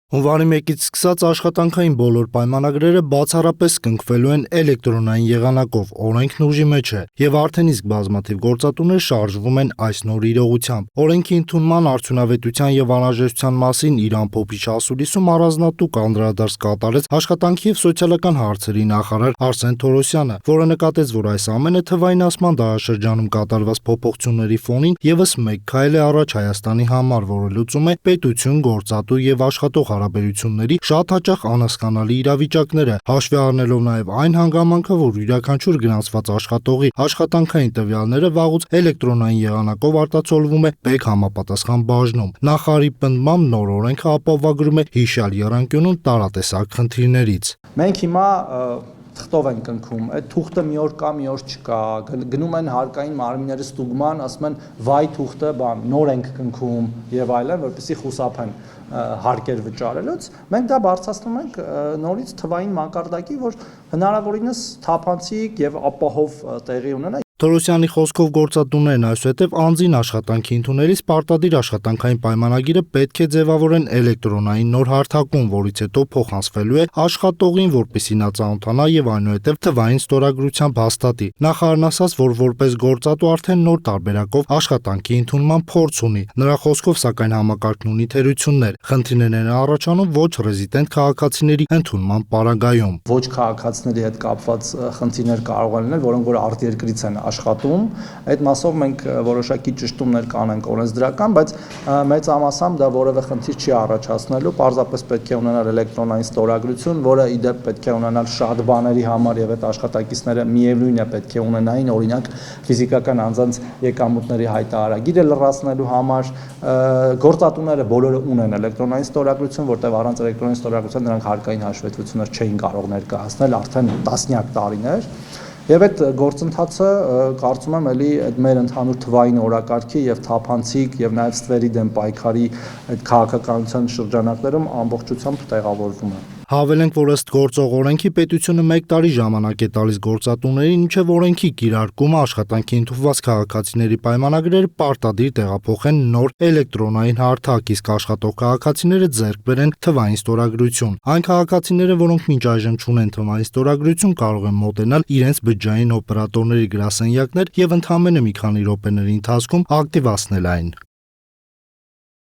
Հունվարի 1-ից սկսած աշխատանքային բոլոր պայմանագրերը բացառապես կնքվելու են էլեկտրոնային եղանակով, օրենքն ուժի մեջ է, եւ արդեն իսկ բազմաթիվ գործատուներ շարժվում են այս նոր իրողությամբ։ Օրենքի ընդունման արդյունավետության եւ անհրաժեշտության մասին իր ամփոփիչ ասուլիսում առանձնատուկ անդրադարձ կատարեց աշխատանքի եւ սոցիալական հարցերի նախարար Արսեն Թորոսյանը, որը նկատեց, որ այս ամենը թվայնացման դարաշրջանում կատարված փոփոխությունների ֆոնին եւս մեկ քայլ է առաջ Հայաստանի համար, որը լուծում է պետություն, գործատու եւ աշխատող հարաբերությունների շատ հաճախ անհասկանալի իրավիճակները, հաշվի առնելով նաև այն հանգամանքը, որ յուրաքանչյուր գրանցված աշխատողի աշխատանքային տվյալները վաղուց էլեկտրոնային եղանակով արտացոլվում է բեկ համապատասխան բաժնում։ Նախարարի պնդմամբ նոր օրենքը ապահովագրում է հիշյալ եռանկյունում տարատեսակ խնդիրներից։ Մենք հիմա թղթով են կնքում, այդ թուղթը մի օր կա, մի օր չկա, գնում են հարկային մարմինները ստուգման, ասում են վայ թուղթը նոր ենք կնքում եւ այլն, որպեսզի խուսափեն հարկեր վճարելուց, մենք դա բարձրացնում ենք նորից թվային մակարդակի, որ հնարավորինս թափանցիկ եւ ապահով տեղի ունենա։ Թորոսյանի խոսքով գործատուներն այսուհետև անձին աշխատանքի ընդունելիս պարտադիր աշխատանքային պայմանագիրը պետք է ձևավորեն էլեկտրոնային նոր հարթակում, որից հետո փոխանցվելու է աշխատողին, որպեսզի նա ծանոթանա եւ այնուհետև թվային ստորագրությամբ հաստատի։ Նախարարն ասաց, որ որպես գործատու արդեն նոր տարբերակով աշխատանքի ընդունման փորձ ունի։ Նրա խոսքով, սակայն համակարգն ունի թերություններ։ Խնդիրներ են առաջանում ոչ ռեզիդենտ քաղաքացիների ընդունման պարագայում։ Ոչ քաղաքացիների հետ կապված խնդիրներ կարող են լինել, որոնք որ արտերկրից են աշխատում, այդ մասով մենք որոշակի ճշտումներ կանենք օրենսդրական, բայց մեծամասամբ դա որևէ խնդիր չի առաջացնելու, պարզապես պետք է ունենալ էլեկտրոնային ստորագրություն, որը ի դեպ պետք է ունենալ շատ բաների համար եւ այդ աշխատակիցները միևնույն է պետք է ունենային, օրինակ ֆիզիկական անձանց եկամուտների հայտարարագիրը լրացնելու համար, գործատուները բոլորը ունեն էլեկտրոնային ստորագրություն, որտեղ առանց էլեկտրոնային ստորագրության նրանք հարկային հաշվետվություններ չէին կարող ներկայացնել արդեն տասնյակ տարիներ։ Եվ այդ գործընթացը կարծում եմ էլի այդ մեր ընդհանուր թվային օրակարգի եւ թափանցիկ եւ նաեւ ստվերի դեմ պայքարի այդ քաղաքականության շրջանակներում ամբողջությամբ տեղավորվում է։ Հավելենք, որ ըստ գործող օրենքի պետությունը 1 տարի ժամանակ է տալիս գործատուներին, մինչև օրենքի կիրարկումը աշխատանքի ընդունված քաղաքացիների պայմանագրերը պարտադիր տեղափոխեն նոր էլեկտրոնային հարթակ, իսկ աշխատող քաղաքացիները ձեռք բերեն թվային ստորագրություն։ Այն քաղաքացիները, որոնք մինչ այժմ չունեն թվային ստորագրություն, կարող են մոտենալ իրենց բջջային օպերատորների գրասենյակներ եւ ընդամենը մի քանի րոպեների ընթացքում ակտիվացնել այն։